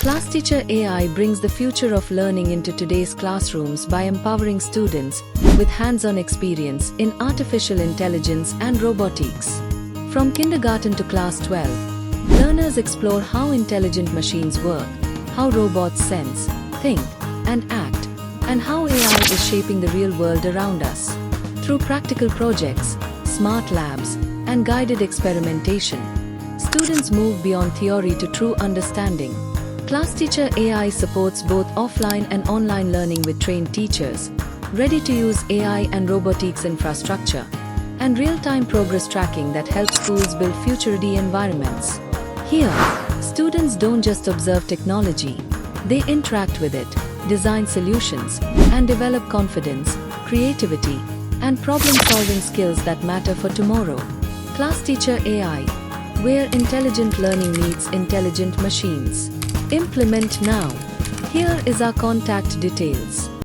ClassTeacher AI brings the future of learning into today's classrooms by empowering students with hands-on experience in artificial intelligence and robotics. From kindergarten to class 12, learners explore how intelligent machines work, how robots sense, think, and act, and how AI is shaping the real world around us. Through practical projects, smart labs, and guided experimentation, students move beyond theory to true understanding. ClassTeacher AI supports both offline and online learning with trained teachers, ready to use AI and robotics infrastructure, and real-time progress tracking that helps schools build future-ready environments. Here, students don't just observe technology, they interact with it, design solutions, and develop confidence, creativity, and problem-solving skills that matter for tomorrow. ClassTeacher AI, where intelligent learning meets intelligent machines. Implement now. Here is our contact details.